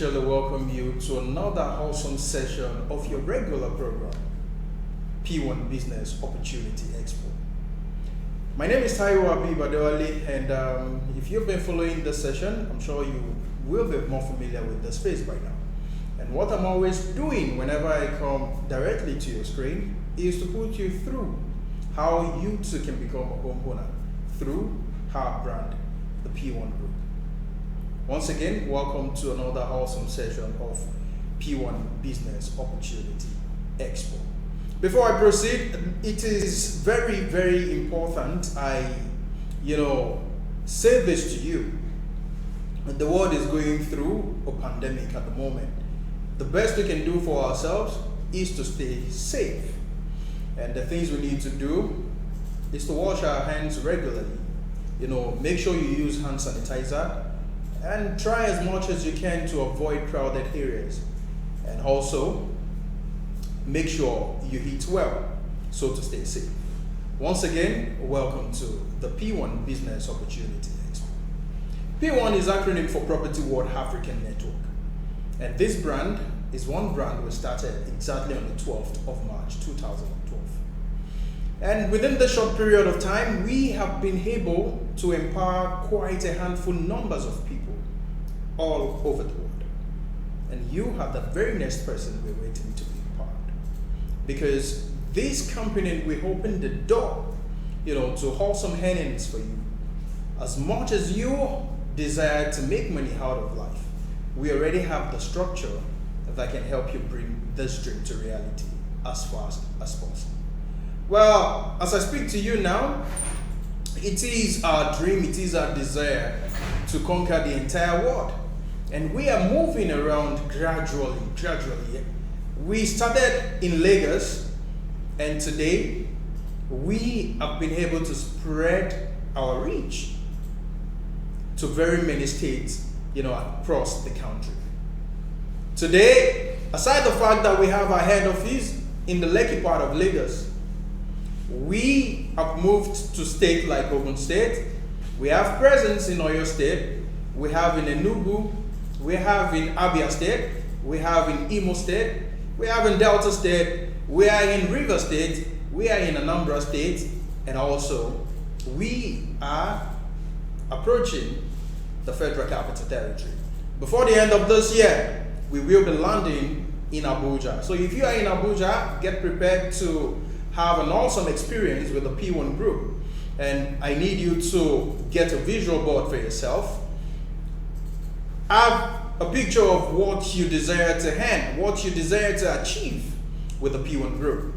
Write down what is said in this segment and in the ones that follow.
officially welcome you to another awesome session of your regular program, P1 Business Opportunity Expo. My name is Taiwo Abibadewale, and if you've been following this session, I'm sure you will be more familiar with the space by now. And what I'm always doing whenever I come directly to your screen is to put you through how you too can become a homeowner through our brand, the P1 Group. Once again, welcome to another awesome session of P1 Business Opportunity Expo. Before I proceed, it is very, very important I, say this to you. The world is going through a pandemic at the moment. The best we can do for ourselves is to stay safe. And the things we need to do is to wash our hands regularly. Make sure you use hand sanitizer and try as much as you can to avoid crowded areas. And also, make sure you eat well, so to stay safe. Once again, welcome to the P1 Business Opportunity Expo. P1 is acronym for Property World African Network. And this brand is one brand we started exactly on the 12th of March 2012. And within this short period of time, we have been able to empower quite a handful numbers of people all over the world. And you are the very next person we're waiting to be empowered. Because this company will open the door, to wholesome earnings for you. As much as you desire to make money out of life, we already have the structure that can help you bring this dream to reality as fast as possible. Well, as I speak to you now, it is our dream, it is our desire to conquer the entire world. And we are moving around gradually. We started in Lagos, and today we have been able to spread our reach to very many states, across the country. Today, aside the fact that we have our head office in the Lekki part of Lagos, we have moved to states like Ogun State. We have presence in Oyo State. We have in Enugu. We have in Abia State. We have in Imo State. We have in Delta State. We are in River State. We are in Anambra State. And also, we are approaching the Federal Capital Territory. Before the end of this year, we will be landing in Abuja. So if you are in Abuja, get prepared to have an awesome experience with the P1 Group. And I need you to get a visual board for yourself. Have a picture of what you desire to earn, what you desire to achieve with the P1 Group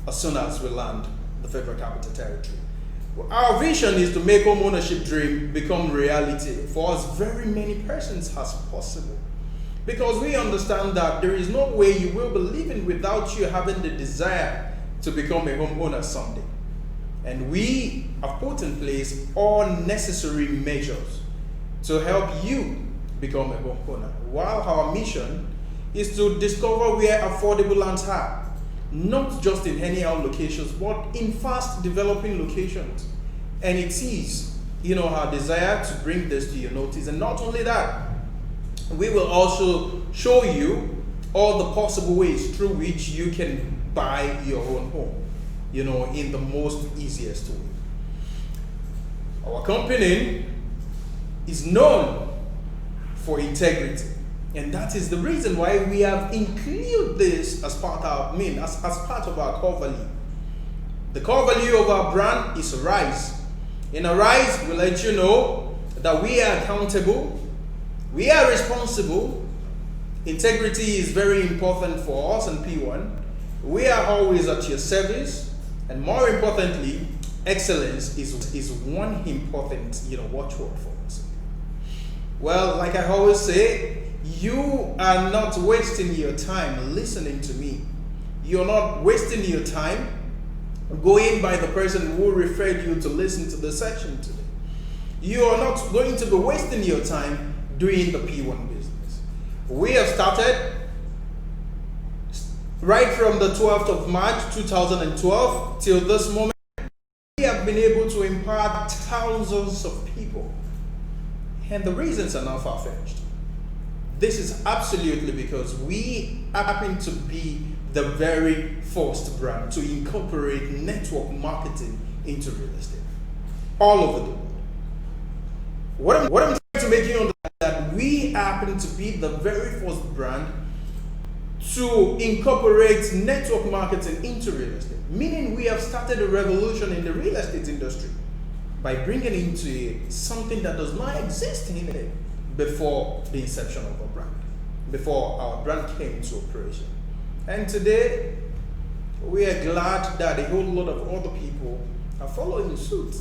as soon as we land the Federal Capital Territory. Well, our vision is to make home ownership dream become reality for as very many persons as possible. Because we understand that there is no way you will be living without you having the desire to become a homeowner someday. And we have put in place all necessary measures to help you become a homeowner. While our mission is to discover where affordable lands are, not just in anyhow locations, but in fast developing locations. And it is, our desire to bring this to your notice. And not only that, we will also show you all the possible ways through which you can buy your own home, in the most easiest way. Our company is known for integrity, and that is the reason why we have included this as part of as part of our core value. The core value of our brand is Arise. In Arise, we let you know that we are accountable, we are responsible. Integrity is very important for us and P1. We are always at your service, and more importantly, excellence is one important watchword for us. Well, like I always say, you are not wasting your time listening to me. You're not wasting your time going by the person who referred you to listen to the session today. You are not going to be wasting your time doing the P1 business. We have started right from the 12th of March 2012 till this moment. We have been able to impact thousands of people. And the reasons are not far-fetched. This is absolutely because we happen to be the very first brand to incorporate network marketing into real estate all over the world. What I'm trying to make you understand that we happen to be the very first brand to incorporate network marketing into real estate, meaning we have started a revolution in the real estate industry by bringing into it something that does not exist in it before the inception of our brand, before our brand came into operation. And today, we are glad that a whole lot of other people are following suit.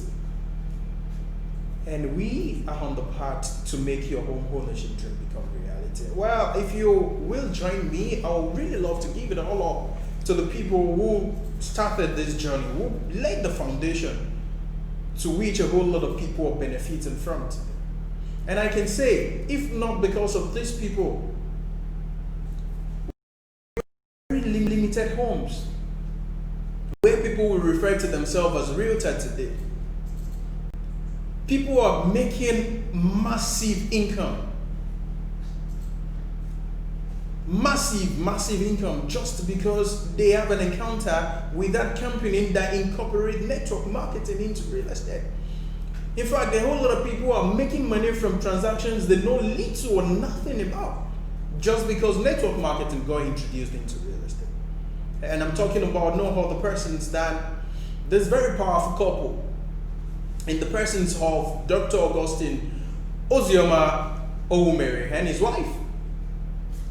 And we are on the path to make your home ownership dream become reality. Well, if you will join me, I would really love to give it all up to the people who started this journey, who laid the foundation to which a whole lot of people are benefiting from today. And I can say, if not because of these people, very limited homes, where people will refer to themselves as realtor today. People are making massive income. Massive income just because they have an encounter with that company that incorporate network marketing into real estate. In fact, a whole lot of people are making money from transactions they know little or nothing about just because network marketing got introduced into real estate. And I'm talking about no other persons than this very powerful couple in the persons of Dr. Augustine Ozioma Owumere and his wife,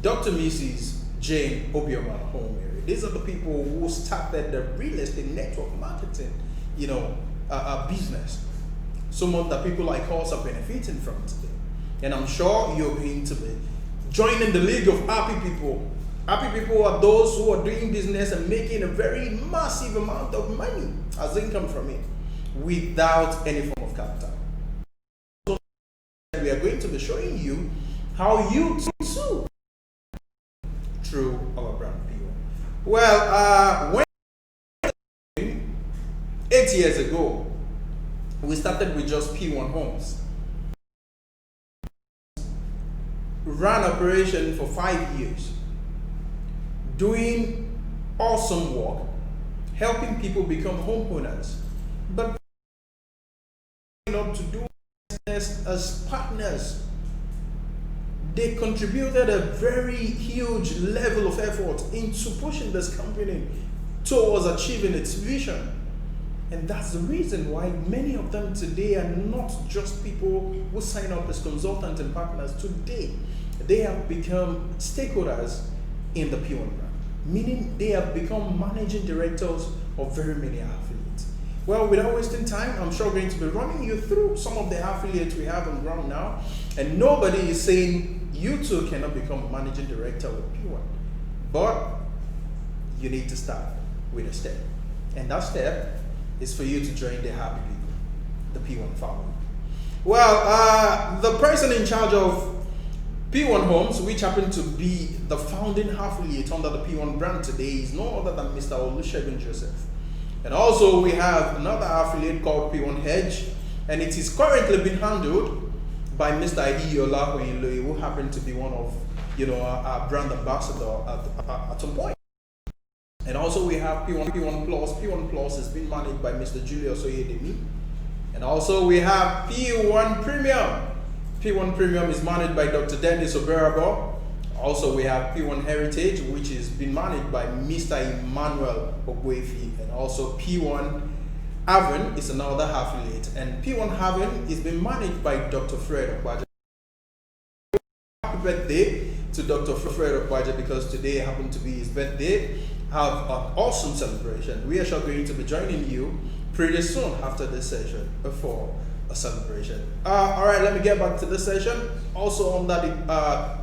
Dr. Mrs. Jane Obioma Owumere. These are the people who started the real estate network marketing, business. So much that people like us are benefiting from today. And I'm sure you're going to be joining the league of happy people. Happy people are those who are doing business and making a very massive amount of money as income from it without any form of capital. So we are going to be showing you how you too through our brand Pwan. Well, when 8 years ago, we started with just Pwan Homes. Ran operation for 5 years, doing awesome work, helping people become homeowners, but not to do business as partners. They contributed a very huge level of effort into pushing this company towards achieving its vision. And that's the reason why many of them today are not just people who sign up as consultants and partners. Today, they have become stakeholders in the Pwan brand, meaning they have become managing directors of very many affiliates. Well, without wasting time, I'm sure I'm going to be running you through some of the affiliates we have on ground now. And nobody is saying you too cannot become a managing director with Pwan. But you need to start with a step. And that step is for you to join the happy people, the Pwan family. Well, the person in charge of Pwan Homes, which happened to be the founding affiliate under the Pwan brand today, is no other than Mr. Olusegun Joseph. And also we have another affiliate called Pwan Hedge, and it is currently being handled by Mr. Ihiola Oyinloye, who happened to be one of our brand ambassador at some point. And also we have Pwan Plus. Pwan Plus has been managed by Mr. Julius Oyedemi. And also we have Pwan Premium. Pwan Premium is managed by Dr. Dennis Oberabo. Also we have Pwan Heritage, which is being managed by Mr. Emmanuel Ogwefi. And also Pwan Haven is another affiliate. And Pwan Haven is being managed by Dr. Fred Okwaja. Happy birthday to Dr. Fred Okwaja, because today happened to be his birthday. Have an awesome celebration. We are sure going to be joining you pretty soon after this session for a celebration. All right, let me get back to this session. Also under the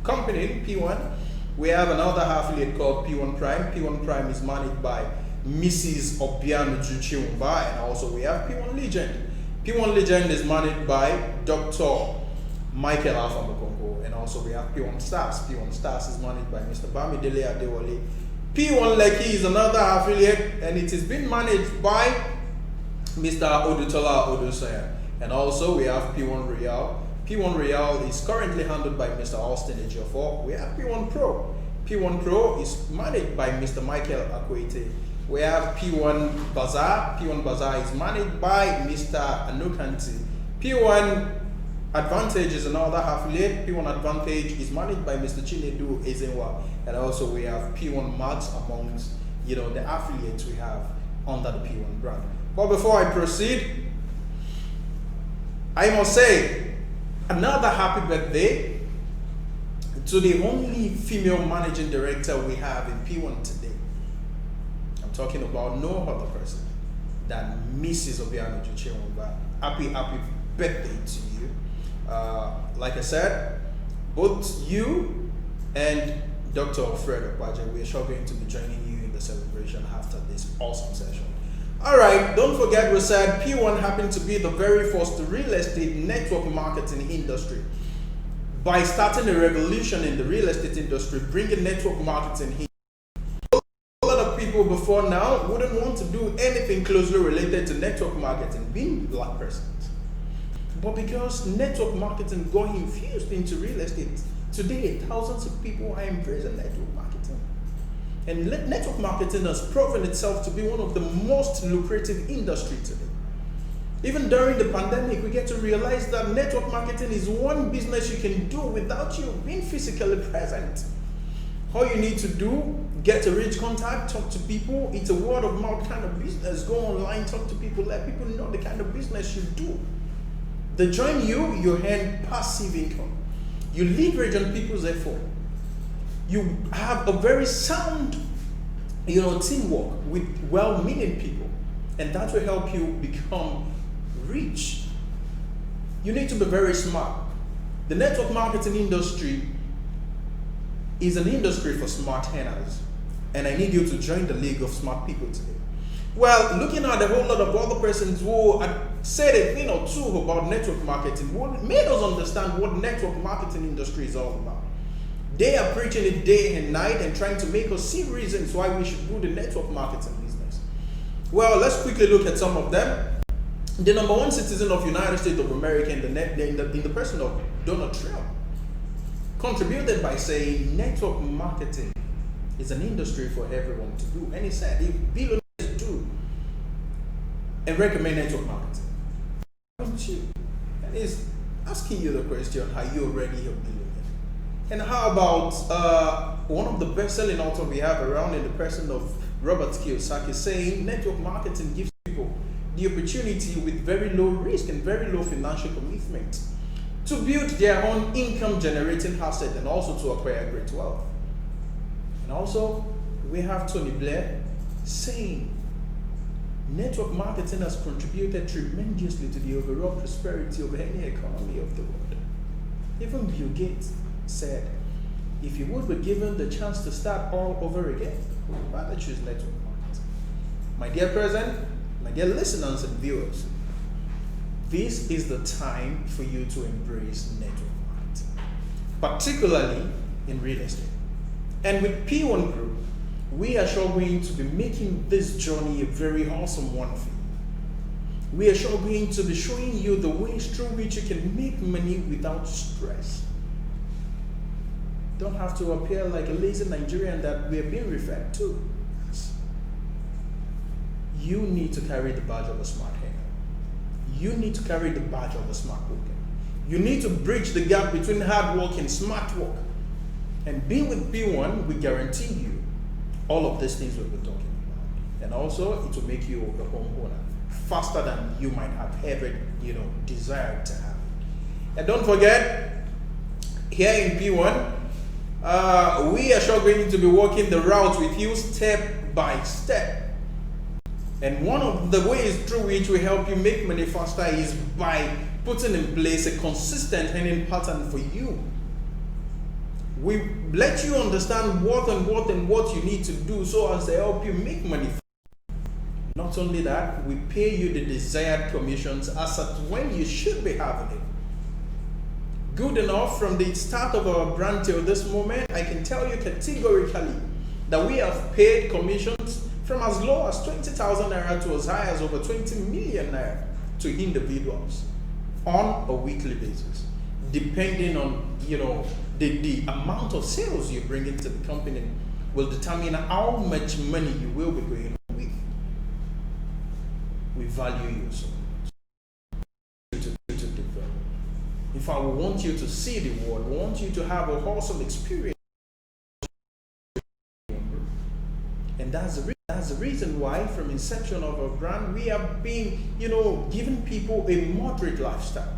company Pwan, we have another affiliate called Pwan Prime. Pwan Prime is managed by Mrs. Obiano Juchiumba, and also we have Pwan Legend. Pwan Legend is managed by Dr. Michael Afamokongo, and also we have Pwan Stars. Pwan Stars is managed by Mr. Bamidele Adewale. Pwan Lekki is another affiliate, and it is being managed by Mr. Odutola Odusoya. And also we have Pwan Royal. P1 Real is currently handled by Mr. Austin Ejiofor. We have P1 Pro. P1 Pro is managed by Mr. Michael Akwete. We have P1 Bazaar. P1 Bazaar is managed by Mr. Anukanti. P1 Advantage is another affiliate. P1 Advantage is managed by Mr. Chinedu Ezenwa. And also we have P1 Max amongst the affiliates we have under the P1 brand. But before I proceed, I must say another happy birthday to the only female managing director we have in P1 today. I'm talking about no other person than Mrs. Obiano Juchewumba. Happy birthday to you. Like I said, both you and Dr. Alfredo Kwaja, we are sure going to be joining you in the celebration after this awesome session. Alright, don't forget we said P1 happened to be the very first real estate network marketing industry. By starting a revolution in the real estate industry, bringing network marketing here. A lot of people before now wouldn't want to do anything closely related to network marketing, being black persons. But because network marketing got infused into real estate, today thousands of people are embracing network marketing. And network marketing has proven itself to be one of the most lucrative industries today. Even during the pandemic, we get to realize that network marketing is one business you can do without you being physically present. All you need to do, get a rich contact, talk to people. It's a word of mouth kind of business. Go online, talk to people, let people know the kind of business you do. They join you, you earn passive income. You leverage on people's effort. You have a very sound, teamwork with well-meaning people. And that will help you become rich. You need to be very smart. The network marketing industry is an industry for smart earners, and I need you to join the league of smart people today. Well, looking at a whole lot of other persons who had said a thing or two about network marketing, what made us understand what network marketing industry is all about. They are preaching it day and night and trying to make us see reasons why we should do the network marketing business. Well, let's quickly look at some of them. The number one citizen of United States of America in the person of Donald Trump contributed by saying network marketing is an industry for everyone to do. And he said if billionaires do and recommend network marketing, why don't you? And he's asking you the question, are you already a billionaire? And how about one of the best-selling authors we have around in the person of Robert Kiyosaki saying network marketing gives people the opportunity with very low risk and very low financial commitment to build their own income generating asset and also to acquire great wealth. And also we have Tony Blair saying network marketing has contributed tremendously to the overall prosperity of any economy of the world. Even Bill Gates said if you would be given the chance to start all over again, rather choose network marketing. My dear present, my dear listeners and viewers, this is the time for you to embrace network marketing, particularly in real estate. And with P1 Group, we are sure going to be making this journey a very awesome one for you. We are sure going to be showing you the ways through which you can make money without stress. Don't have to appear like a lazy Nigerian that we are being referred to. You need to carry the badge of a smart hair. You need to carry the badge of a smart worker. You need to bridge the gap between hard work and smart work. And being with P1, we guarantee you all of these things we'll be talking about. And also, it will make you a homeowner faster than you might have ever, desired to have. And don't forget, here in P1, we are sure going to be walking the route with you step by step. And one of the ways through which we help you make money faster is by putting in place a consistent earning pattern for you. We let you understand what you need to do so as to help you make money. Not only that, we pay you the desired commissions as at when you should be having it. Good enough, from the start of our brand till this moment, I can tell you categorically that we have paid commissions from as low as 20,000 naira to as high as over 20 million naira to individuals on a weekly basis. depending on, the amount of sales you bring into the company will determine how much money you will be going home with. We value you so much to develop. In fact, we want you to see the world. We want you to have a wholesome experience. And that's the reason why from inception of our brand, we have been, giving people a moderate lifestyle.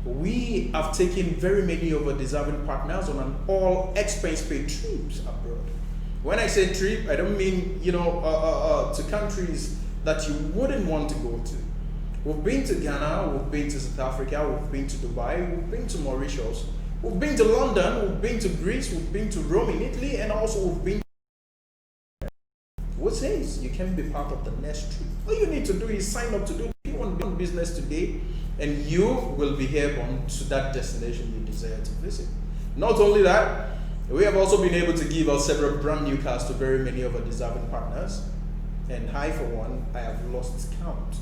We have taken very many of our deserving partners on an all expense paid trips abroad. When I say trip, I don't mean, to countries that you wouldn't want to go to. We've been to Ghana, we've been to South Africa, we've been to Dubai, we've been to Mauritius, we've been to London, we've been to Greece, we've been to Rome in Italy, and also we've been. What says you can be part of the next trip? All you need to do is sign up to do P1 business today, and you will be airborne to that destination you desire to visit. Not only that, we have also been able to give out several brand new cars to very many of our deserving partners. And I, for one, I have lost count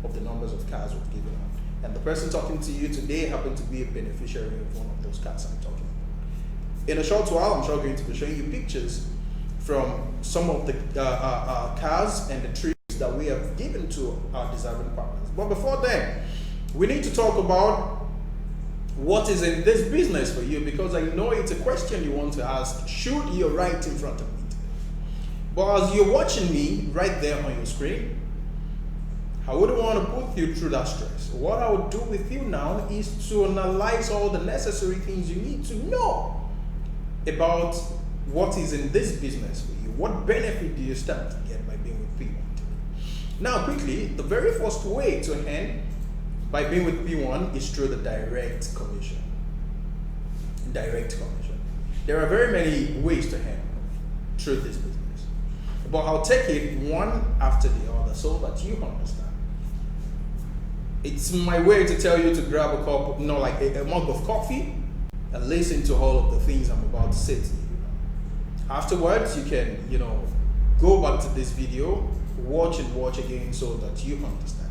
of the numbers of cars we've given out. And the person talking to you today happened to be a beneficiary of one of those cars I'm talking about. In a short while, I'm sure I'm going to be showing you pictures from some of the cars and the trips that we have given to our deserving partners. But before then, we need to talk about what is in this business for you, because I know it's a question you want to ask. Should you're right in front of me? But as you're watching me right there on your screen, I wouldn't want to put you through that stress. What I would do with you now is to analyze all the necessary things you need to know about what is in this business for you. What benefit do you stand to get by being with P1 today? Now, quickly, the very first way to earn by being with P1 is through the direct commission. Direct commission. There are very many ways to earn through this business, but I'll take it one after the other so that you understand. It's my way to tell you to grab a cup, like a mug of coffee, and listen to all of the things I'm about to say to you. Afterwards, you can, go back to this video, watch again so that you understand.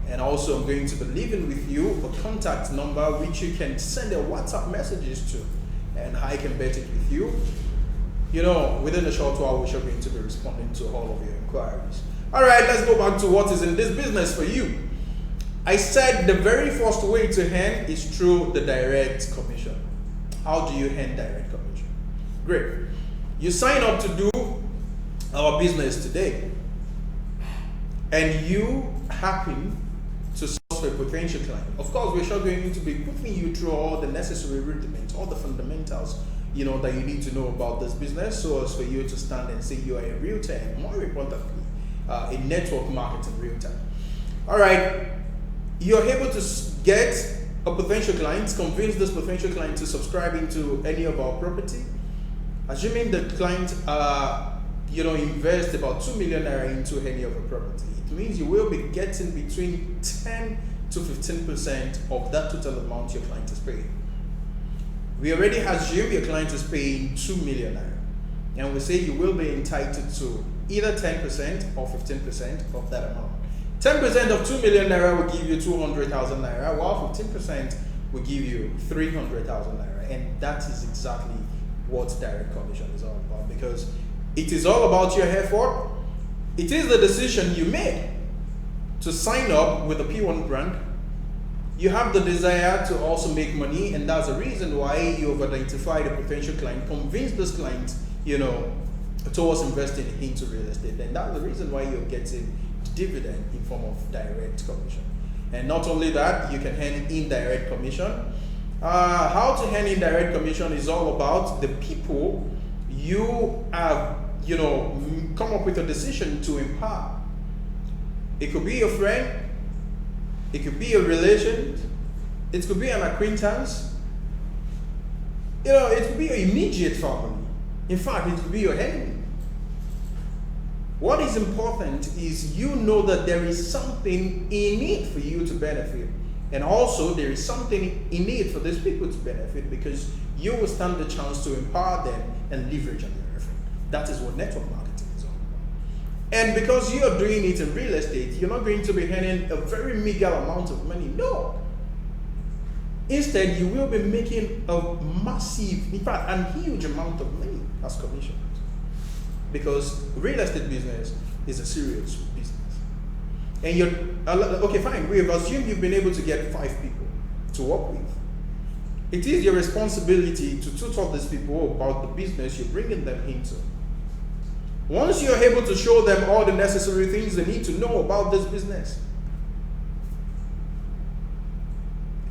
And also, I'm going to be leaving with you a contact number which you can send a WhatsApp messages to, and I can bet it with you. Within a short while, we shall be going to be responding to all of your inquiries. All right, let's go back to what is in this business for you. I said the very first way to earn is through the direct commission. How do you earn direct commission? Great. You sign up to do our business today, and you happen to source for a potential client. Of course, we're sure going to be putting you through all the necessary rudiments, all the fundamentals, that you need to know about this business, so as for you to stand and say you are a realtor, and more importantly, a network marketer in real time. All right, you're able to get a potential client, convince this potential client to subscribe into any of our property. Assuming the client, invest about 2 million naira into any of a property, it means you will be getting between 10 to 15% of that total amount your client is paying. We already assume your client is paying 2 million naira, and we say you will be entitled to either 10% or 15% of that amount. 10% of 2 million naira will give you 200,000 naira, while 15% will give you 300,000 naira, and that is exactly what direct commission is all about, because it is all about your effort. It is the decision you made to sign up with the P1 brand. You have the desire to also make money, and that's the reason why you have identified a potential client, convinced this client, towards investing into real estate, and that's the reason why you're getting dividend in form of direct commission. And not only that, you can earn indirect commission. How to earn indirect commission is all about the people you have, come up with a decision to empower. It could be your friend, it could be a relation, it could be an acquaintance, it could be your immediate family. In fact, it could be your enemy. What is important is you know that there is something in it for you to benefit. And also there is something in it for these people to benefit, because you will stand the chance to empower them and leverage on their effort. That is what network marketing is all about. And because you are doing it in real estate, you're not going to be earning a very meager amount of money. No. Instead, you will be making a massive, in fact, a huge amount of money as commission. Because real estate business is a serious business. And you're, okay, fine, we've assumed you've been able to get 5 people to work with. It is your responsibility to tutor these people about the business you're bringing them into. Once you're able to show them all the necessary things they need to know about this business,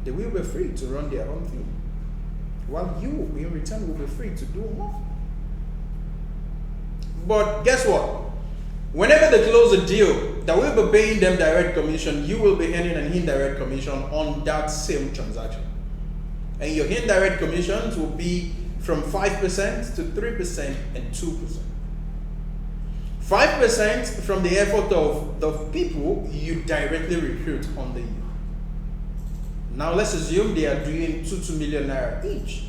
they will be free to run their own thing, while you, in return, will be free to do more. But guess what? Whenever they close a deal that will be paying them direct commission, you will be earning an indirect commission on that same transaction. And your indirect commissions will be from 5% to 3% and 2%. 5% from the effort of the people you directly recruit under you. Now let's assume they are doing 2 million naira each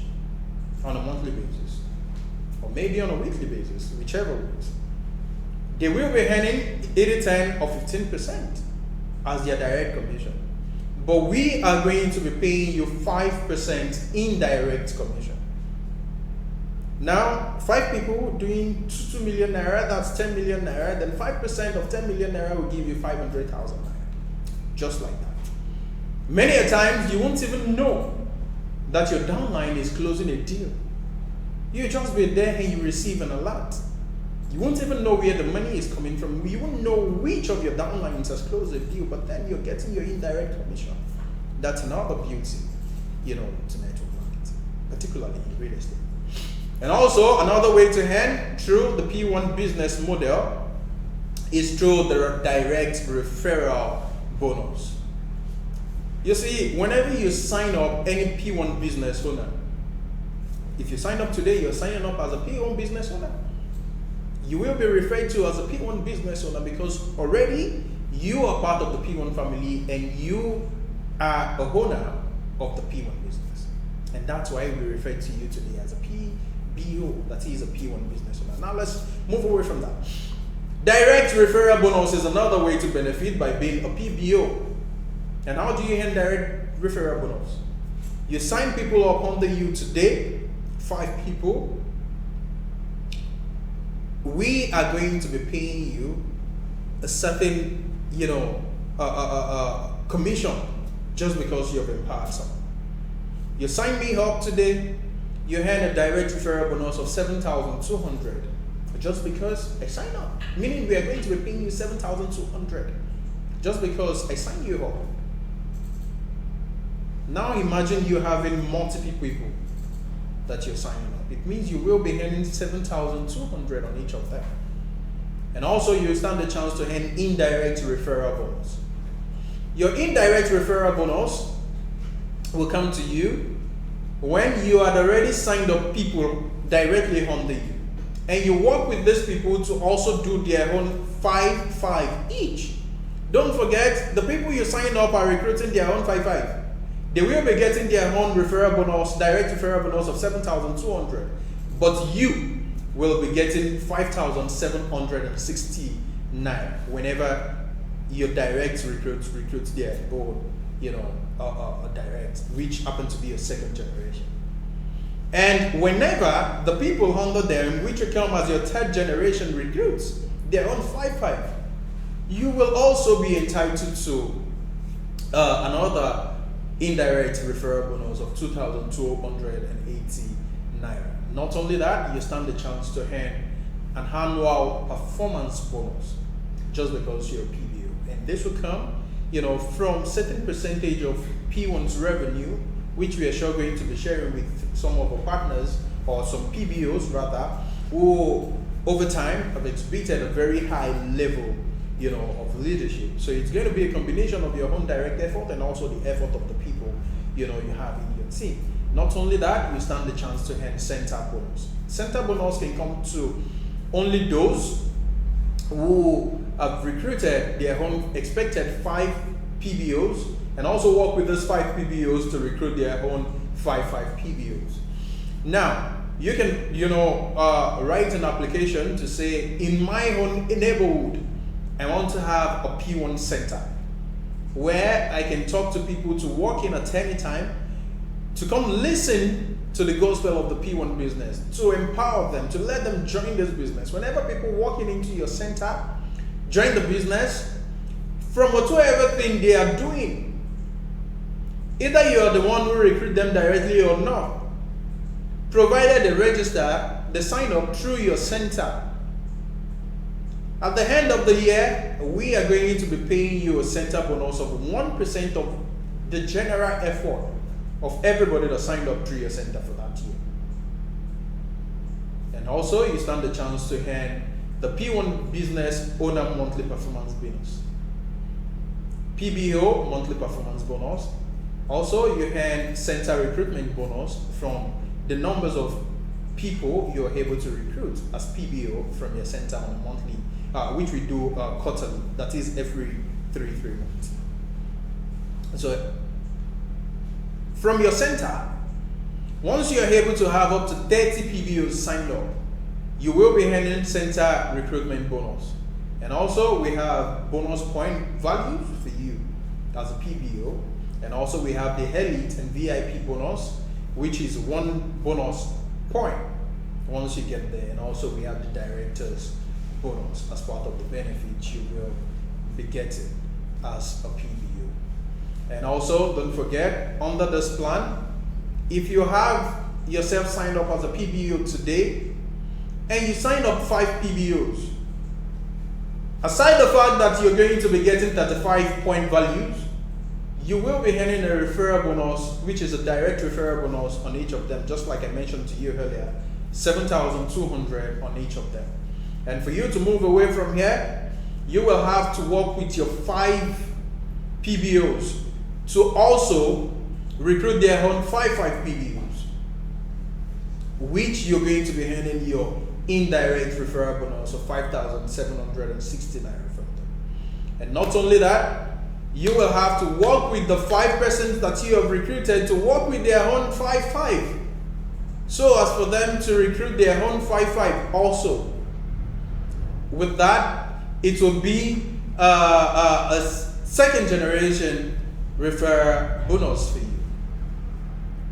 on a monthly basis, or maybe on a weekly basis, whichever ways. They will be earning 80, 10, or 15% as their direct commission. But we are going to be paying you 5% indirect commission. Now, 5 people doing 2 million naira, that's 10 million naira, then 5% of 10 million naira will give you 500,000 naira. Just like that. Many a times, you won't even know that your downline is closing a deal. You just be there and you receive an alert. You won't even know where the money is coming from. You won't know which of your downlines has closed a deal, but then you're getting your indirect commission. That's another beauty, to network marketing, particularly in real estate. And also, another way to earn through the P1 business model is through the direct referral bonus. You see, whenever you sign up any P1 business owner, if you sign up today, you're signing up as a P1 business owner. You will be referred to as a P1 business owner because already you are part of the P1 family and you are a owner of the P1 business. And that's why we refer to you today as a PBO, that is a P1 business owner. Now let's move away from that. Direct referral bonus is another way to benefit by being a PBO. And how do you earn direct referral bonus? You sign people up under you today, 5 people. We are going to be paying you a certain, commission just because you've empowered someone. You sign me up today, you earn a direct referral bonus of 7,200 just because I signed up. Meaning we are going to be paying you 7,200 just because I signed you up. Now imagine you having multiple people that you're signing up. It means you will be earning 7,200 on each of them. And also you stand a chance to earn indirect referral bonus. Your indirect referral bonus will come to you when you had already signed up people directly under you. And you work with these people to also do their own 5-5 each. Don't forget, the people you sign up are recruiting their own 5-5. They will be getting their own referral bonus, direct referral bonus of 7,200. But you will be getting 5,769 whenever your direct recruits their own, direct, which happen to be a second generation. And whenever the people under them, which will come as your third generation recruits, their own 5-5, you will also be entitled to another indirect referral bonus of 2,280 naira. Not only that, you stand a chance to earn an annual performance bonus just because you're a PBO. And this will come, from certain percentage of P1's revenue, which we are sure going to be sharing with some of our partners, or some PBOs rather, who over time have exhibited a very high level of leadership. So it's going to be a combination of your own direct effort and also the effort of the people you have in your team. Not only that, you stand the chance to earn center bonus. Center bonus can come to only those who have recruited their own expected 5 PBOs and also work with those 5 PBOs to recruit their own 5 PBOs. Now, you can write an application to say, in my own neighborhood, I want to have a P1 center where I can talk to people to walk in at any time to come listen to the gospel of the P1 business, to empower them, to let them join this business. Whenever people walking into your center, join the business from whatsoever thing they are doing. Either you are the one who recruit them directly or not. Provided they register, they sign up through your center. At the end of the year, we are going to be paying you a center bonus of 1% of the general effort of everybody that signed up through your center for that year. And also, you stand the chance to earn the P1 Business Owner Monthly Performance Bonus, PBO Monthly Performance Bonus. Also, you earn center recruitment bonus from the numbers of people you are able to recruit as PBO from your center on a monthly, which we do quarterly, that is every 3 months. So, from your center, once you are able to have up to 30 PBOs signed up, you will be earning center recruitment bonus. And also, we have bonus point values for you as a PBO. And also, we have the Elite and VIP bonus, which is 1 bonus point once you get there. And also, we have the Director's bonus as part of the benefits you will be getting as a PBO. And also, don't forget, under this plan, if you have yourself signed up as a PBO today, and you sign up 5 PBOs, aside the fact that you're going to be getting 35 point values, you will be earning a referral bonus, which is a direct referral bonus on each of them, just like I mentioned to you earlier, 7,200 on each of them. And for you to move away from here, you will have to work with your 5 PBOs to also recruit their own 5 PBOs, which you're going to be earning your indirect referral bonus of 5,760 naira from them. And not only that, you will have to work with the 5 persons that you have recruited to work with their own 5, so as for them to recruit their own 5 also. With that, it will be a second generation referral bonus for you,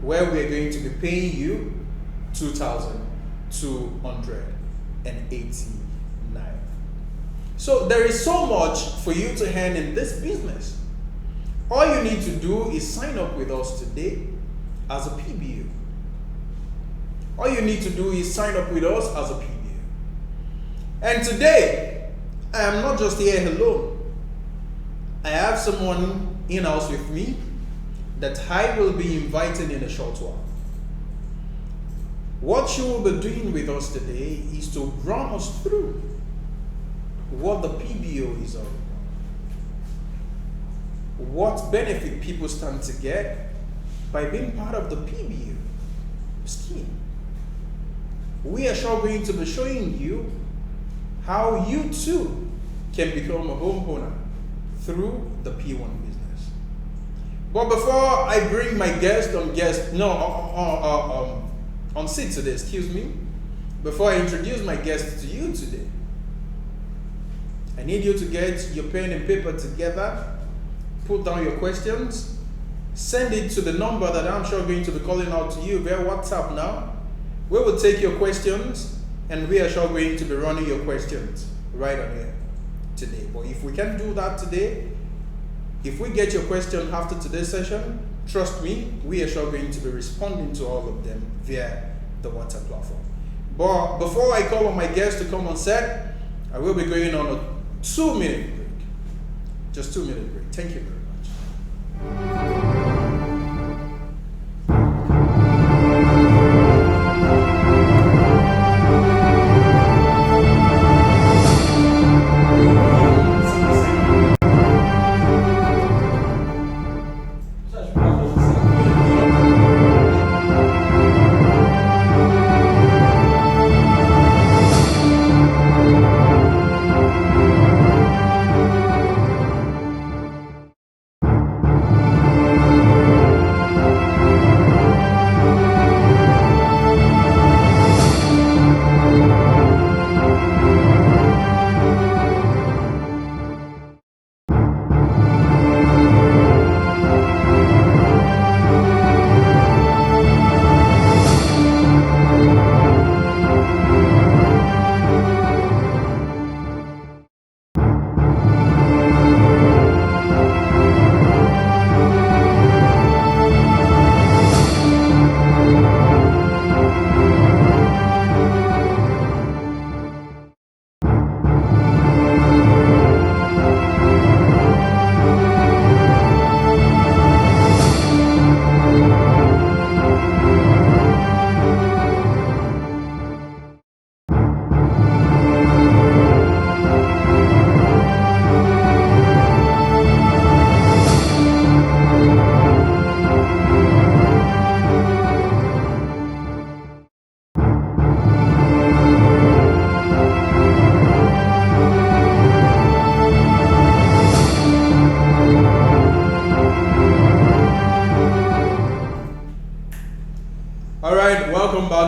where we are going to be paying you 2,280 naira. So there is so much for you to earn in this business. All you need to do is sign up with us today as a PBO. All you need to do is sign up with us as a PBO. And today, I am not just here alone. I have someone in-house with me that I will be inviting in a short while. What you will be doing with us today is to run us through what the PBO is all about. What benefit people stand to get by being part of the PBO scheme. We are sure going to be showing you how you too can become a homeowner through the P1 business. But before I bring my guest on seat today, before I introduce my guest to you today, I need you to get your pen and paper together, put down your questions, send it to the number that I'm sure going to be calling out to you via WhatsApp now. We will take your questions, and we are sure going to be running your questions right on here today. But if we can do that today, if we get your question after today's session, trust me, we are sure going to be responding to all of them via the WhatsApp platform. But before I call on my guest to come on set, I will be going on a 2-minute break. Just 2-minute break. Thank you very much.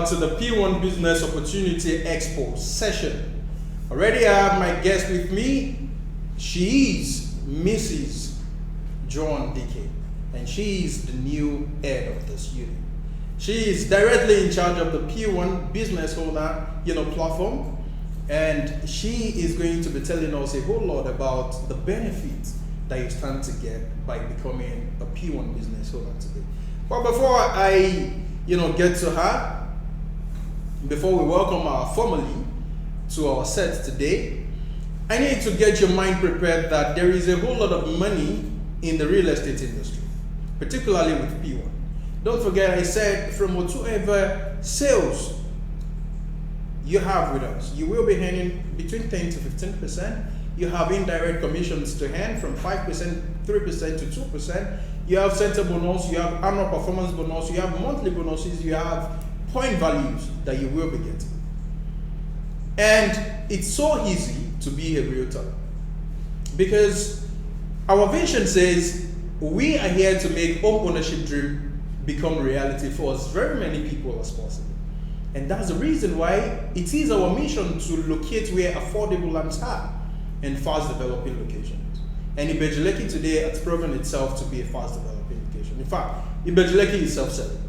to the P1 Business Opportunity Expo session. Already I have my guest with me. She is Mrs. Joan DK, and she is the new head of this unit. She is directly in charge of the P1 Business Owner, platform, and she is going to be telling us a whole lot about the benefits that you stand to get by becoming a P1 business owner today. But before I, get to her, before we welcome her formally to our set today, I need to get your mind prepared that there is a whole lot of money in the real estate industry, particularly with P1. Don't forget, I said from whatsoever sales you have with us, you will be earning between 10 to 15%. You have indirect commissions to earn from 5%, 3% to 2%. You have center bonus, you have annual performance bonus, you have monthly bonuses, you have point values that you will be getting. And it's so easy to be a realtor because our vision says we are here to make home ownership dream become reality for as very many people as possible. And that's the reason why it is our mission to locate where affordable lands are in fast developing locations. And Ibejuleki today has proven itself to be a fast developing location. In fact, Ibejuleki is self-selling.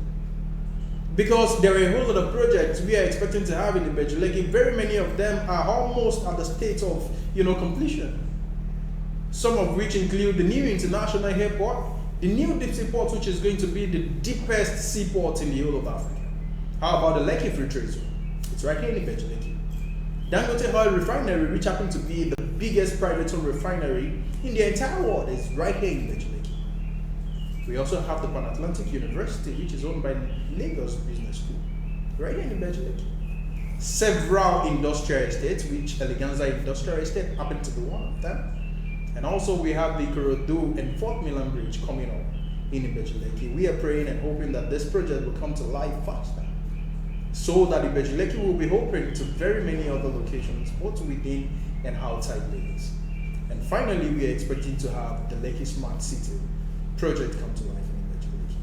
Because there are a whole lot of projects we are expecting to have in Ibejuleki. Very many of them are almost at the state of completion. Some of which include the new international airport, the new deep seaport, which is going to be the deepest seaport in the whole of Africa. How about the Lekki Free Trade Zone? It's right here in Ibejuleki. Dangote Oil Refinery, which happens to be the biggest private owned refinery in the entire world, is right here in Ibejuleki. We also have the Pan Atlantic University, which is owned by Lagos Business School, right here in Ibejuleki. Several industrial estates, which Eleganza Industrial Estate happened to be one of them. And also we have the Ikorodu and Fort Milan Bridge coming up in Ibejuleki. We are praying and hoping that this project will come to life faster, so that Ibejuleki will be open to very many other locations, both within and outside Lagos. And finally, we are expecting to have the Lekki Smart City project come to life in Ibejuleki.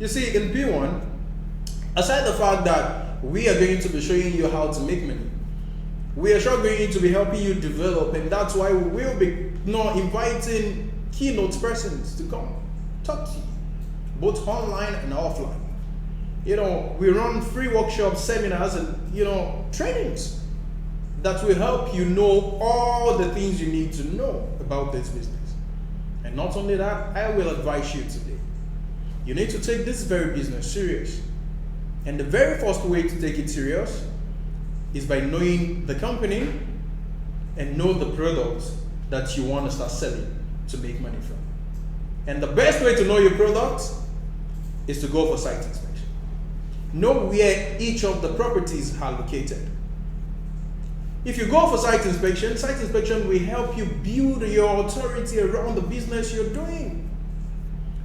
You see, in P1, aside the fact that we are going to be showing you how to make money, we are sure going to be helping you develop, and that's why we will be inviting keynote persons to come talk to you, both online and offline. We run free workshops, seminars, and trainings that will help you know all the things you need to know about this business. And not only that, I will advise you today. You need to take this very business serious. And the very first way to take it serious is by knowing the company and know the products that you want to start selling to make money from. And the best way to know your products is to go for site inspection. Know where each of the properties are located. If you go for site inspection will help you build your authority around the business you're doing.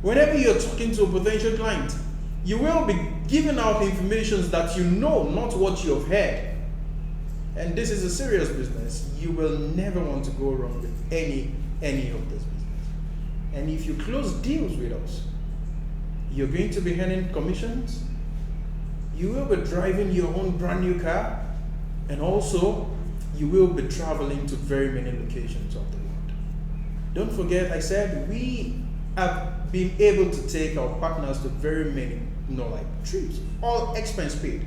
Whenever you're talking to a potential client, you will be giving out information that you know, not what you have heard. And this is a serious business. You will never want to go wrong with any of this business. And if you close deals with us, you're going to be earning commissions. You will be driving your own brand new car, and also you will be traveling to very many locations of the world. Don't forget, I said we have been able to take our partners to very many trips, all expense paid.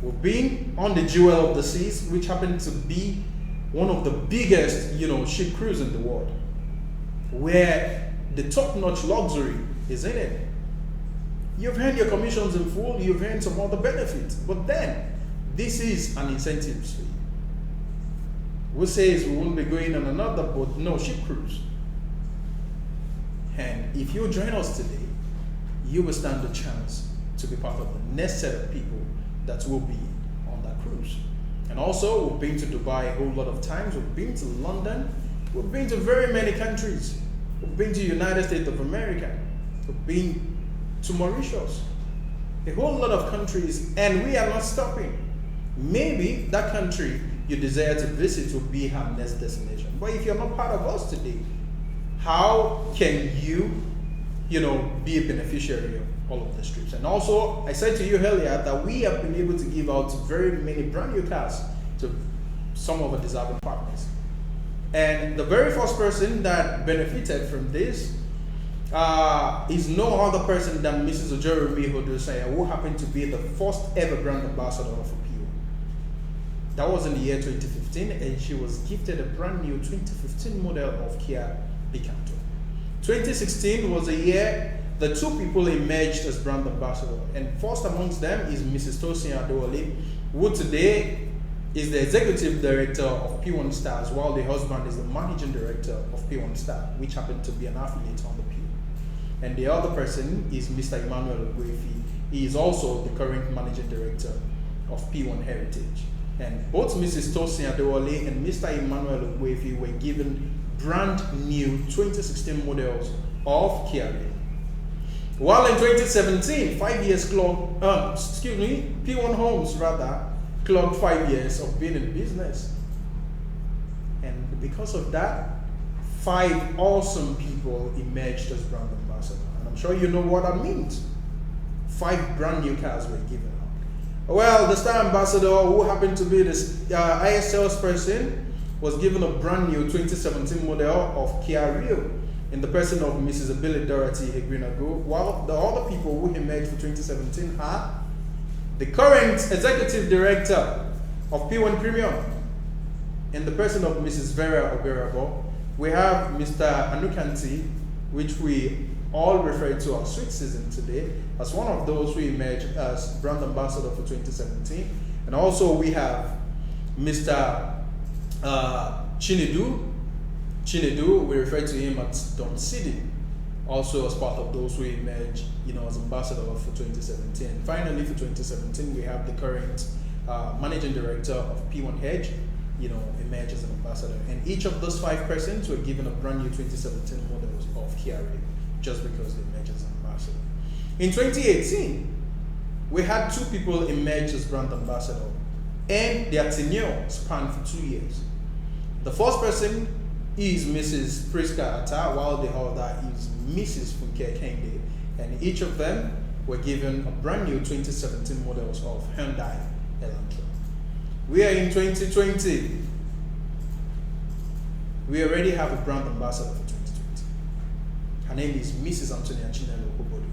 We've been on the Jewel of the Seas, which happened to be one of the biggest ship cruise in the world, where the top-notch luxury is in it. You've earned your commissions in full, you've earned some other benefits, but then this is an incentive fee. We say we won't be going on another boat, no ship cruise. And if you join us today, you will stand a chance to be part of the next set of people that will be on that cruise. And also, we've been to Dubai a whole lot of times, we've been to London, we've been to very many countries, we've been to United States of America, we've been to Mauritius, a whole lot of countries, and we are not stopping. Maybe that country you desire to visit will be our next destination. But if you're not part of us today, how can you, be a beneficiary all of the strips. And also, I said to you earlier that we have been able to give out very many brand new cars to some of our deserving partners. And the very first person that benefited from this is no other person than Mrs. Ojerumi Hodosaya, who happened to be the first ever brand ambassador for Pwan. That was in the year 2015, and she was gifted a brand new 2015 model of Kia Picanto. 2016 was a year the two people emerged as brand ambassador, and first amongst them is Mrs. Tosin Adewale, who today is the executive director of Pwan Stars, while the husband is the managing director of Pwan Star, which happened to be an affiliate on the Pwan. And the other person is Mr. Emmanuel Ogwefi. He is also the current managing director of Pwan Heritage. And both Mrs. Tosin Adewale and Mr. Emmanuel Ogwefi were given brand new 2016 models of Kia Rio. While in 2017, 5 years clocked, Pwan Homes rather, clocked 5 years of being in business. And because of that, 5 awesome people emerged as brand ambassador. And I'm sure you know what that means. 5 brand new cars were given out. Well, the star ambassador, who happened to be this IS salesperson, was given a brand new 2017 model of Kia Rio in the person of Mrs. Abile Dorothy Hegrinago, while the other people who emerged for 2017 are the current executive director of Pwan Premium in the person of Mrs. Vera Oberabo. We have Mr. Anukanti, which we all refer to as Sweet Season today, as one of those who emerged as brand ambassador for 2017. And also we have Mr. Chinedu. Chinedu, we refer to him as Don City, also as part of those who emerged, as ambassador for 2017. And finally, for 2017, we have the current managing director of Pwan Hedge, emerged as an ambassador. And each of those 5 persons were given a brand new 2017 models of Kia Rio, just because they emerged as an ambassador. In 2018, we had 2 people emerge as brand ambassador, and their tenure spanned for 2 years. The first person is Mrs. Priska Atta, while the other is Mrs. Funke Kende, and each of them were given a brand new 2017 models of Hyundai Elantra. We are in 2020. We already have a brand ambassador for 2020. Her name is Mrs. Antonia Chinelo Obodo,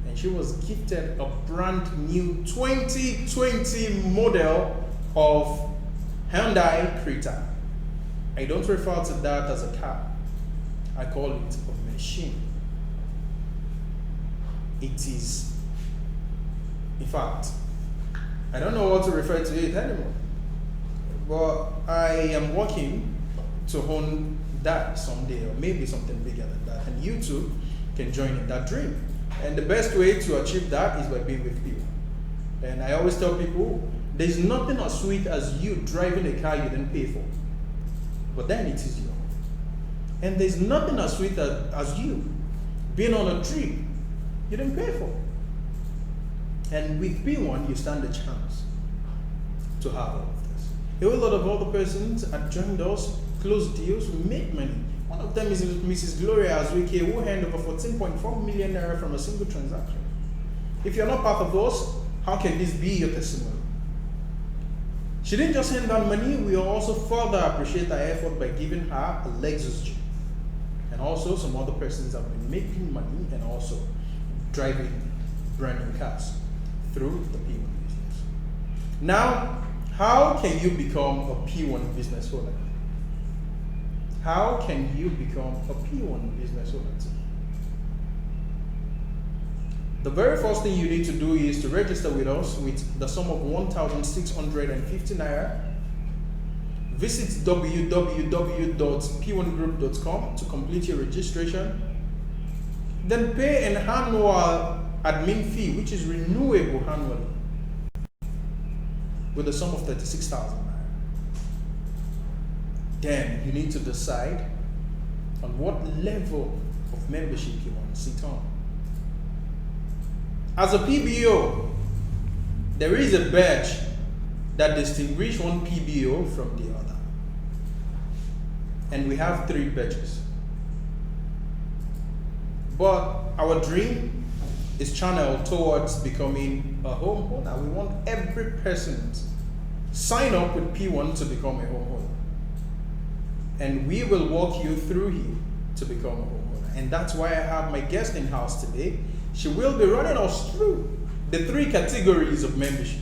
and she was gifted a brand new 2020 model of Hyundai Creta. I don't refer to that as a car. I call it a machine. It is, in fact, I don't know what to refer to it anymore. But I am working to own that someday, or maybe something bigger than that. And you too can join in that dream. And the best way to achieve that is by being with people. And I always tell people, there's nothing as sweet as you driving a car you didn't pay for. But then it is yours. And there's nothing as sweet as you being on a trip you didn't pay for. And with Pwan, you stand a chance to have all of this. A whole lot of other persons have joined us, closed deals, made money. One of them is Mrs. Gloria Azuike, who earned over 14.4 million naira from a single transaction. If you're not part of us, how can this be your testimony? She didn't just send that money, we also further appreciate her effort by giving her a Lexus Jeep. And also some other persons have been making money and also driving brand new cars through the Pwan business. Now, how can you become a Pwan business owner? How can you become a Pwan business owner? The very first thing you need to do is to register with us with the sum of 1,650 naira. Visit www.pwangroup.com to complete your registration. Then pay an annual admin fee, which is renewable annually, with a sum of 36,000 naira. Then you need to decide on what level of membership you want to sit on. As a PBO, there is a badge that distinguishes one PBO from the other. And we have 3 badges. But our dream is channeled towards becoming a homeowner. We want every person to sign up with P1 to become a homeowner. And we will walk you through here to become a homeowner. And that's why I have my guest in house today. She will be running us through the 3 categories of membership.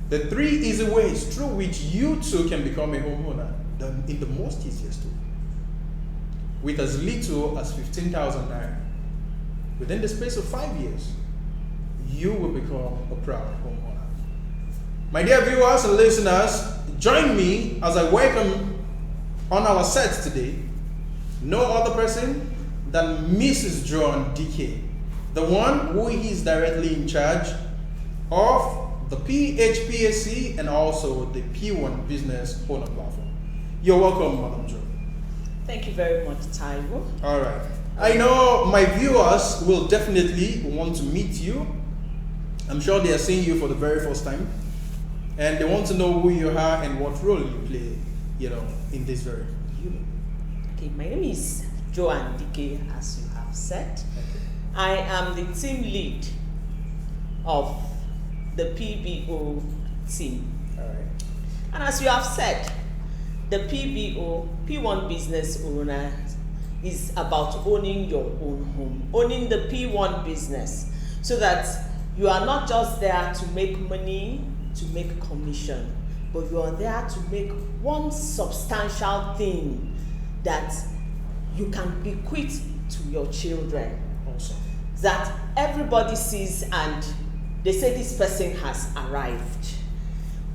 The 3 easy ways through which you too can become a homeowner in the most easiest way. With as little as 15,000 naira. Within the space of 5 years, you will become a proud homeowner. My dear viewers and listeners, join me as I welcome on our set today no other person than Mrs. John DK, the one who is directly in charge of the PHPSC and also the P1 Business Owner Platform. You're welcome, Madam John. Thank you very much, Taiwo. All right. I know my viewers will definitely want to meet you. I'm sure they are seeing you for the very first time, and they want to know who you are and what role you play, in this very unit. Okay, my name is Joanne Dike, as you have said. Okay. I am the team lead of the PBO team. All right. And as you have said, the PBO, P1 Business Owner, is about owning your own home, owning the P1 business, so that you are not just there to make money, to make commission, but you are there to make one substantial thing that you can bequeath to your children. Awesome. That everybody sees and they say this person has arrived.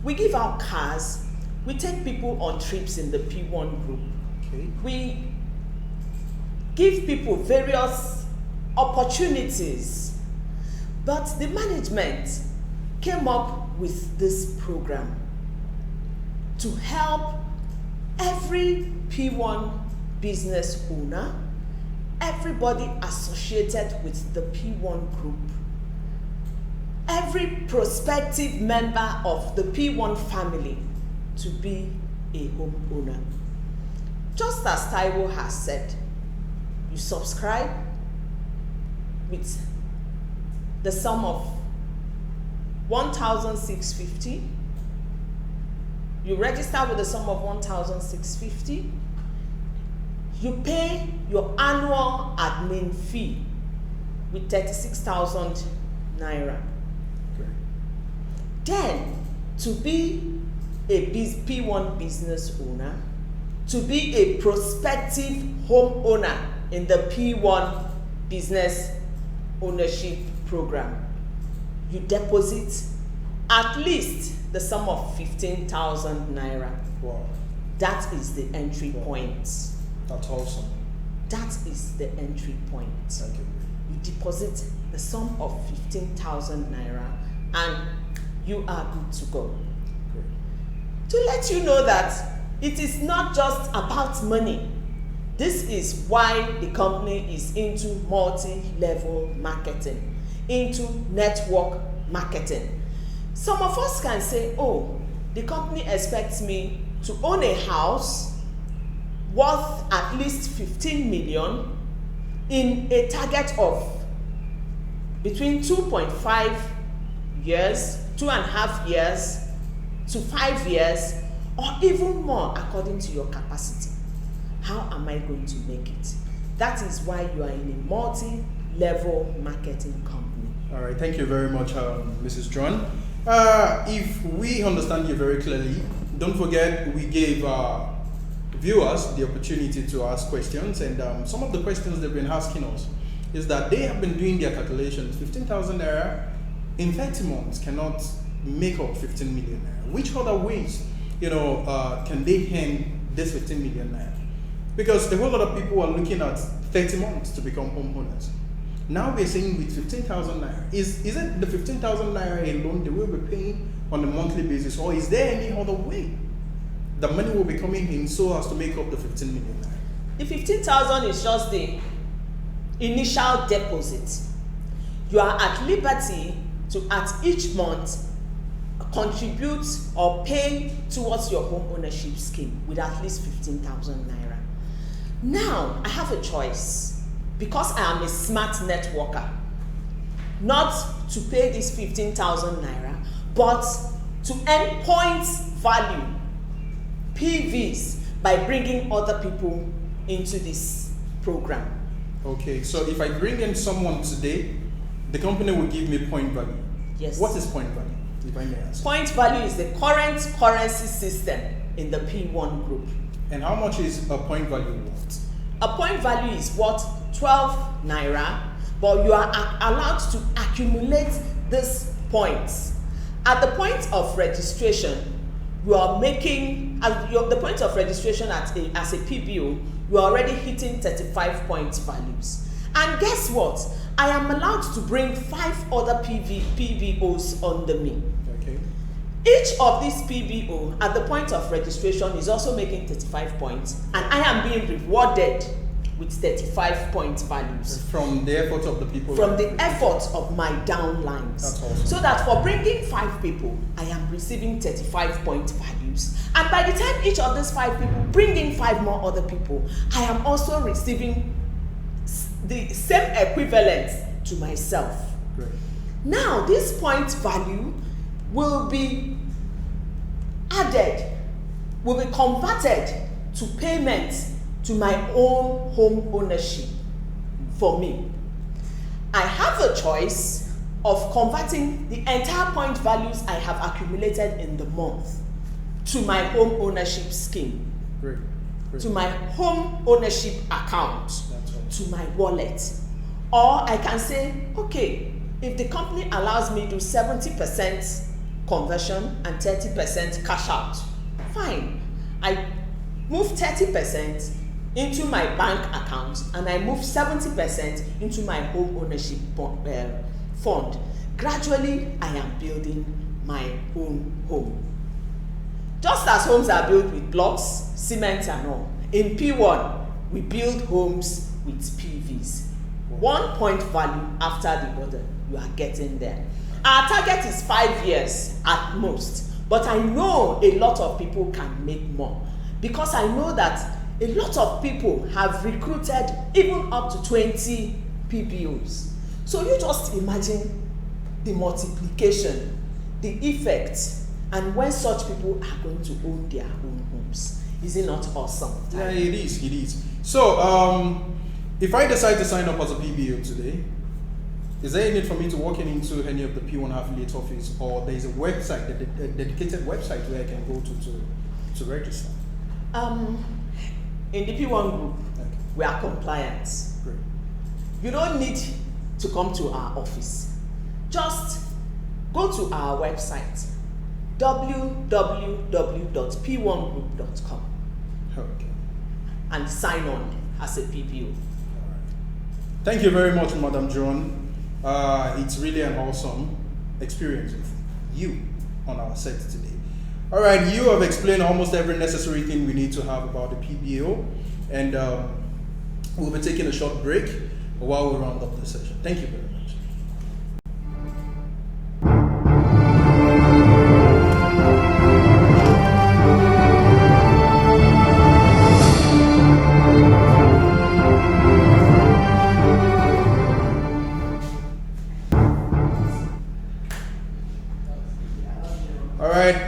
We give out cars, we take people on trips in the P1 group. Okay. We give people various opportunities, but the management came up with this program to help every P1 business owner, everybody associated with the P1 group, every prospective member of the P1 family to be a homeowner. Just as Taiwo has said, you subscribe with the sum of 1,650. You register with the sum of 1,650. You pay your annual admin fee with 36,000 naira. Great. Then, to be a P1 business owner, to be a prospective homeowner in the P1 business ownership program, you deposit at least the sum of 15,000 naira. Wow. That is the entry point. That's awesome. That is the entry point. Thank you. You deposit the sum of 15,000 naira and you are good to go. Great. To let you know that it is not just about money. This is why the company is into multi-level marketing, into network marketing. Some of us can say, oh, the company expects me to own a house worth at least 15 million in a target of between 2.5 years, 2.5 years to 5 years, or even more according to your capacity. How am I going to make it? That is why you are in a multi-level marketing company. All right, thank you very much, Mrs. John. If we understand you very clearly, don't forget we gave viewers the opportunity to ask questions, and some of the questions they've been asking us is that they have been doing their calculations. 15,000 naira in 30 months cannot make up 15 million naira. Which other ways, can they earn this 15 million naira? Because a whole lot of people are looking at 30 months to become homeowners. Now we're saying with 15,000 naira, is it the 15,000 naira alone they will be paying on a monthly basis, or is there any other way the money will be coming in so as to make up the 15 million naira? The 15,000 is just the initial deposit. You are at liberty to, at each month, contribute or pay towards your home ownership scheme with at least 15,000 naira. Now, I have a choice. Because I am a smart networker, not to pay this 15,000 naira, but to earn points value, PVs, by bringing other people into this program. Okay, so if I bring in someone today, the company will give me point value. Yes. What is point value, if I may ask? Point value is the current currency system in the P1 group. And how much is a point value worth? A point value is worth 12 naira, but you are allowed to accumulate these points. At the point of registration, you are making, the point of registration as a PBO, you are already hitting 35 points values. And guess what? I am allowed to bring 5 other PBOs under me. Okay. Each of these PBO at the point of registration is also making 35 points, and I am being rewarded with 35 point values. From the effort of the people? From the effort of my downlines. That's awesome. So that for bringing 5 people, I am receiving 35 point values. And by the time each of these 5 people bring in 5 more other people, I am also receiving the same equivalent to myself. Great. Now, this point value will be added, will be converted to payments to my own home ownership for me. I have a choice of converting the entire point values I have accumulated in the month to my home ownership scheme, Great. Great. to my home ownership account, That's awesome. to my wallet. Or I can say, okay, if the company allows me to do 70% conversion and 30% cash out, fine. I move 30% into my bank account and I move 70% into my home ownership fund. Gradually, I am building my own home. Just as homes are built with blocks, cement and all, in P1, we build homes with PVs. One point value after the other, you are getting there. Our target is 5 years at most, but I know a lot of people can make more, because I know that a lot of people have recruited even up to 20 PBOs. So you just imagine the multiplication, the effect, and when such people are going to own their own homes. Is it not awesome? Yeah, it is. It is. So, if I decide to sign up as a PBO today, is there a need for me to walk into any of the P1 affiliate office, or there is a website, a dedicated website where I can go to register? In the P1 group, Okay. we are compliant. Great. You don't need to come to our office. Just go to our website, www.p1group.com, Okay. and sign on as a PBO. All right. Thank you very much, Madam John. It's really an awesome experience with you on our set today. All right, you have explained almost every necessary thing we need to have about the PBO, and we'll be taking a short break while we round up the session. Thank you very much.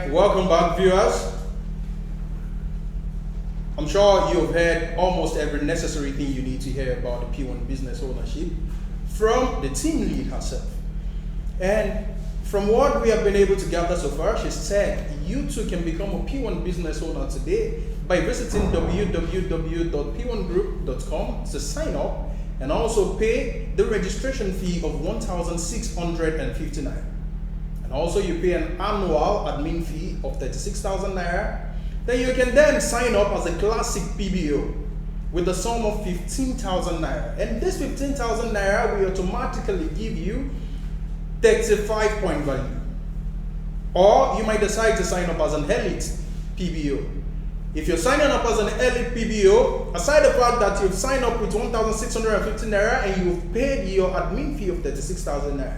Welcome back, viewers. I'm sure you have heard almost every necessary thing you need to hear about the P1 business ownership from the team lead herself. And from what we have been able to gather so far, she said you too can become a P1 business owner today by visiting www.p1group.com to sign up and also pay the registration fee of 1,650 naira. Also, you pay an annual admin fee of 36,000 naira. Then you can then sign up as a classic PBO with a sum of 15,000 naira. And this 15,000 naira will automatically give you 35 point value. Or you might decide to sign up as an elite PBO. If you're signing up as an elite PBO, aside the fact that you've signed up with 1,650 naira and you've paid your admin fee of 36,000 naira,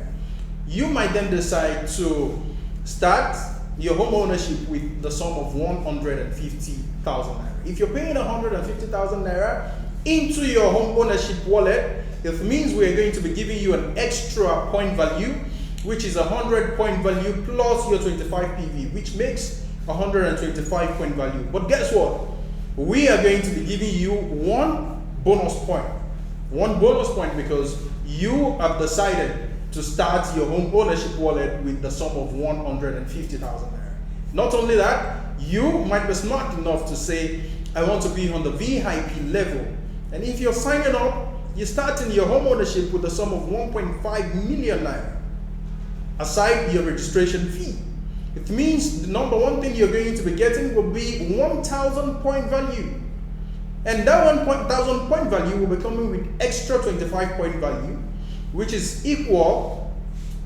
you might then decide to start your home ownership with the sum of 150,000 naira. If you're paying 150,000 naira, into your home ownership wallet, it means we are going to be giving you an extra point value, which is 100 point value plus your 25 PV, which makes 125 point value. But guess what? We are going to be giving you one bonus point. One bonus point because you have decided to start your home ownership wallet with the sum of 150,000 naira. Not only that, you might be smart enough to say, I want to be on the VIP level. And if you're signing up, you're starting your home ownership with a sum of 1.5 million naira, aside your registration fee. It means the number one thing you're going to be getting will be 1,000 point value. And that 1,000 point value will be coming with extra 25 point value, which is equal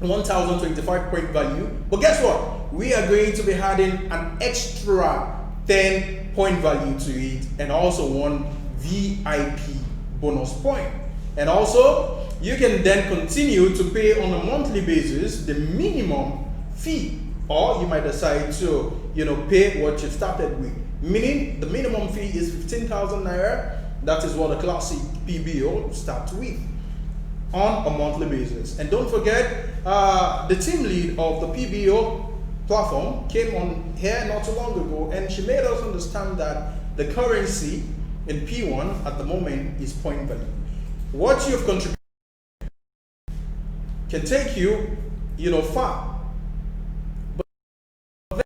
1,025 point value. But guess what? We are going to be adding an extra 10 point value to it, and also one VIP bonus point. And also, you can then continue to pay on a monthly basis the minimum fee, or you might decide to, pay what you've started with. Meaning the minimum fee is 15,000 naira. That is what a classic PBO starts with on a monthly basis. And don't forget, the team lead of the PBO platform came on here not too long ago, and she made us understand that the currency in Pwan at the moment is point value. What you've contributed can take you, far. But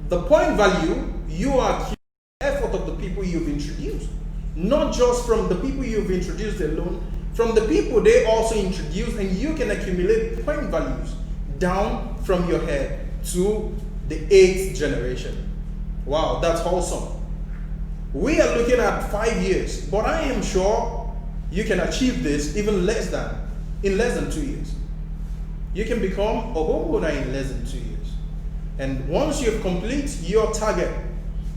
the point value, you are the effort of the people you've introduced. Not just from the people you've introduced alone, from the people they also introduce, and you can accumulate point values down from your head to the 8th generation. Wow, that's awesome. We are looking at 5 years, but I am sure you can achieve this even in less than 2 years. You can become a homeowner in less than 2 years. And once you have complete your target,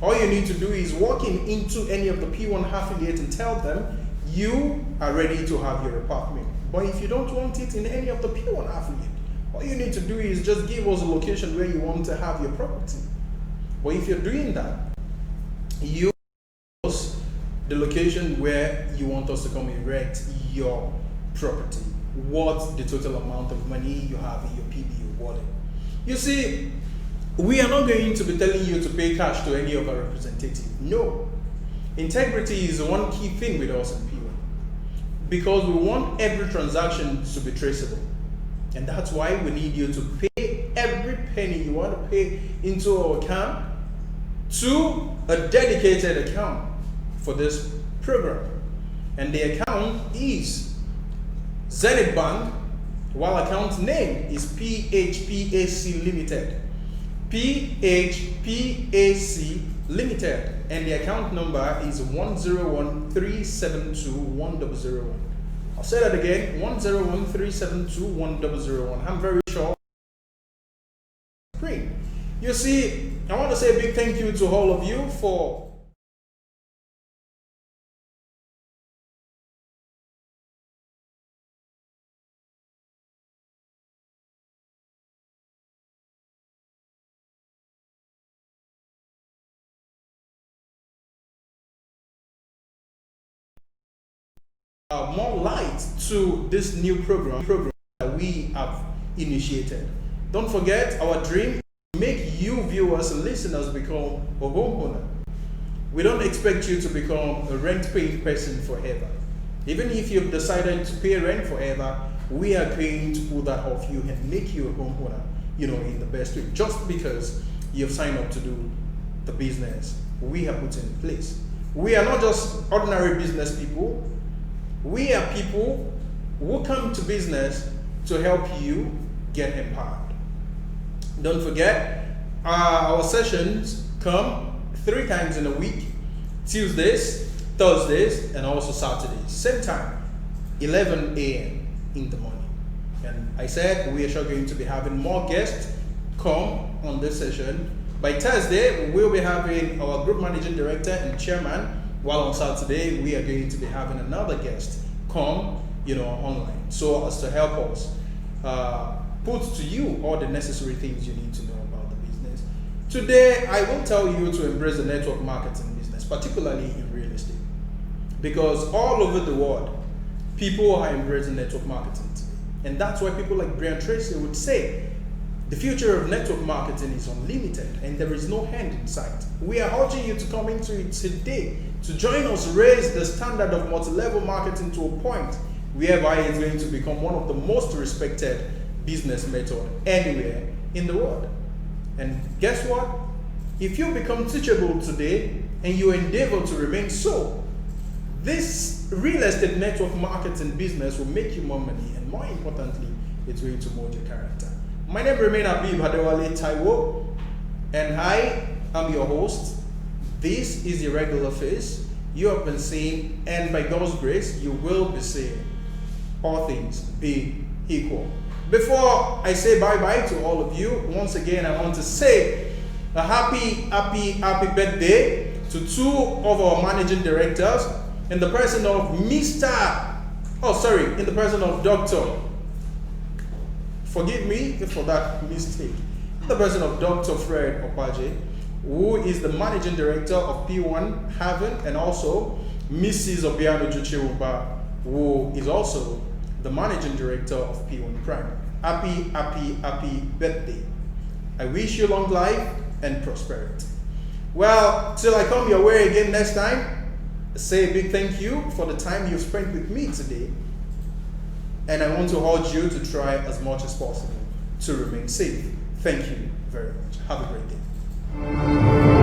all you need to do is walk into any of the P1 affiliates and tell them you are ready to have your apartment. But if you don't want it in any of the P1 affiliate, all you need to do is just give us a location where you want to have your property. But if you're doing that, you us the location where you want us to come erect your property, what the total amount of money you have in your PBO wallet. You see, we are not going to be telling you to pay cash to any of our representatives. No. Integrity is one key thing with us in P1, because we want every transaction to be traceable. And that's why we need you to pay every penny you want to pay into our account to a dedicated account for this program. And the account is Zenith Bank, while account name is PHPAC Limited. PHPAC Limited, and the account number is 10137210001. I'll say that again, 10137210001. I'm very sure. You see, I want to say a big thank you to all of you for more light to this new program that we have initiated. Don't forget, our dream is to make you viewers and listeners become a homeowner. We don't expect you to become a rent-paying person forever. Even if you've decided to pay rent forever, we are going to pull that off you and make you a homeowner, in the best way, just because you've signed up to do the business we have put in place. We are not just ordinary business people. We are people who come to business to help you get empowered. Don't forget, our sessions come 3 times in a week: Tuesdays, Thursdays, and also Saturdays. Same time, 11 a.m. in the morning. And I said we are sure going to be having more guests come on this session. By Thursday, we'll be having our group managing director and chairman, while on Saturday, we are going to be having another guest come, online, so as to help us put to you all the necessary things you need to know about the business. Today, I will tell you to embrace the network marketing business, particularly in real estate. Because all over the world, people are embracing network marketing today. And that's why people like Brian Tracy would say, the future of network marketing is unlimited and there is no end in sight. We are urging you to come into it today to join us raise the standard of multi-level marketing to a point whereby it's going to become one of the most respected business method anywhere in the world. And guess what? If you become teachable today and you endeavor to remain so, this real estate network marketing business will make you more money, and more importantly, it's going to mold your character. My name remains Habib Hadewale Taiwo, and I am your host. This is your regular face. You have been seeing, and by God's grace, you will be seeing all things being equal. Before I say bye-bye to all of you, once again, I want to say a happy birthday to two of our managing directors in the person of in the person of Dr. Forgive me for that mistake. The person of Dr. Fred Opaje, who is the managing director of Pwan Haven, and also Mrs. Obiano Juchewuba, who is also the managing director of P1 Prime. Happy birthday. I wish you long life and prosperity. Well, till I come your way again next time, say a big thank you for the time you've spent with me today. And I want to urge you to try as much as possible to remain safe. Thank you very much. Have a great day.